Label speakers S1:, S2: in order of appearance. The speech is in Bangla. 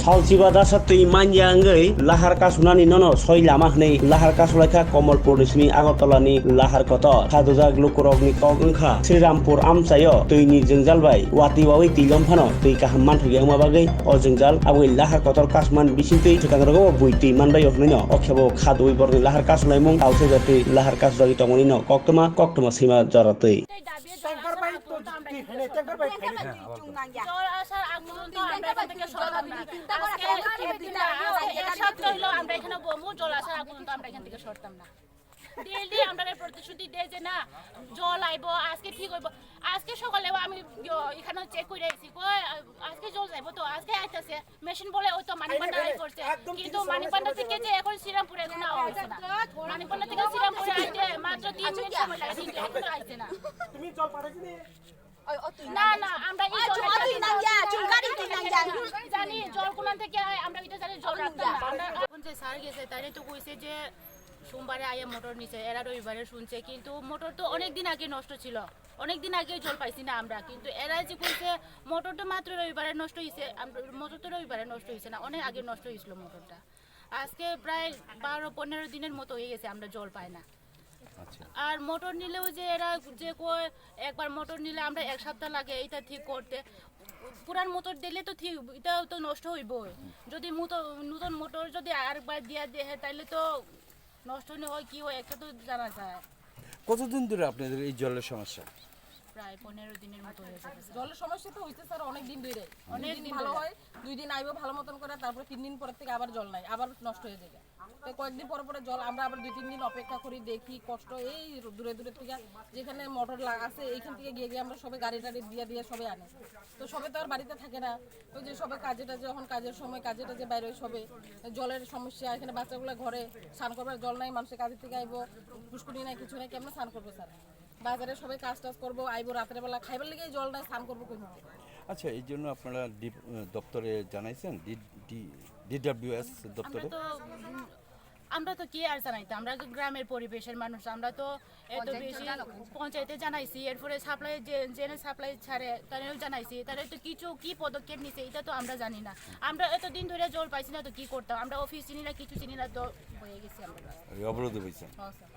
S1: Salsiba dasa tui manjangai Lahar Kasukha nono soi lama hnei Lahar Kasukha Kamalpur Simi Agartala Lahar Kasukha Khadujak Luku Rok ni kok engkha Srirampur amsayo tui ni jengjal bai wati wawi tilom phano tui kaham manthugi ama bagai o jengjal abui Lahar Kasukha kasman bisintui thutangrogo buiti manbai okhnai no okhebo khadui borni Lahar Kasukha mung tause jati Lahar Kasukha Twi no koktoma sima jaratui
S2: daily আমরা প্রতিশ্রুতি দেই যে না জল আইবো আজকে ঠিক হইবো আজকে সকালে আমি এখানে চেক করে আইছি কই আজকে জল যাইবো তো আজকে আইতাছে মেশিন বলে ওই তো মানিকবান্ডা আই করছে কিন্তু মানিকবান্ডা থেকে যে এখন শ্রীরামপুরে কোনো আইছে না মানিকবান্ডা থেকে শ্রীরামপুরে আইতে মাত্র 3 মিনিট সময় লাগে কিন্তু এখনো আইছে না তুমি জল পাঠাইছিস না না আমরা এই জল তুই না যা চুলকারি তুই না যা জানি জল কোন থেকে আমরা এটা জানি জল রাখতাম না এখন যে স্যার গেছে তারে তো কইছে যে সোমবারে আইয়া মোটর নিচে এরা রবিবারে শুনছে কিন্তু মোটর তো অনেক দিন আগে নষ্ট ছিল অনেক দিন আগে জল পাইছি না আমরা কিন্তু এরা যে কইছে মোটরটা মাত্র রবিবারে নষ্ট হইছে মোটর তো রবিবারে নষ্ট হইছে না অনেক আগে নষ্ট হইছিল মোটরটা আজকে প্রায় 12-15 দিনের মতো হয়ে গেছে আমরা জল পাই না আর মোটর নিলেও যে এরা যে কয় একবার মোটর নিলে আমরা এক সপ্তাহ লাগে এটা ঠিক করতে পুরান মোটর দিলে তো ঠিক এটা তো নষ্ট হইবই যদি নতুন মোটর যদি আরেকবার দিয়া দেয় তাহলে তো নষ্ট হয় কি হয় একটা তো জানা যায়
S3: কতদিন ধরে আপনাদের এই জলের সমস্যা
S2: প্রায় 15 দিনের মতো হয়ে যাবে
S4: জলের সমস্যা তো হইছে স্যার অনেক দিন ধরে অনেক দিন ভালো হয় 2 দিন আইবো ভালো মতন করে তারপর 3 দিন পর থেকে আবার জল নাই আবার নষ্ট হয়ে যায় তো কয়েকদিন পর পরে জল আমরা আবার 2-3 দিন অপেক্ষা করি দেখি কষ্ট এই দূরে দূরে থেকে যেখানে মোটর আছে এইখান থেকে গিয়ে আমরা সবাই গাড়ি টাড়ি দিয়ে সবাই আনে তো সবাই তো আর বাড়িতে থাকে না ওই যে সবাই কাজেটা যখন কাজের সময় কাজেটা যে বাইরে সবে জলের সমস্যা এখানে বাচ্চাগুলো ঘরে স্নান করবার জল নাই মানুষের কাজের থেকে আইবো পুষ্কুনি নাই কিছু নাই কেমন স্নান করবো স্যার বাজারে সবাই কাজ টাজ করবো আইবো রাতের বেলা খাইবার লেগে জল নাই স্নান করবো কই
S3: আচ্ছা এই জন্য আপনারা দপ্তরে জানাইছেন ডিডব্লিউএস দপ্তরে
S2: আমরা তো কি আর জানাইতে আমরা গ্রামের পরিবেশের মানুষ আমরা তো এত বেশি পঞ্চায়েতে জানাইছি এরপরে সাপ্লাই জেনে সাপ্লাই ছাড়ে তারাও জানাইছি তারা তো কিছু কি পদক্ষেপ নিছে এটা তো আমরা জানি না আমরা এতদিন ধরে জল পাইছি না তো কি করতাম আমরা অফিস চিনি না কিছু চিনি না তো হয়ে গেছি আমরা
S3: অবরোধ হয়েছে
S4: হ্যাঁ স্যার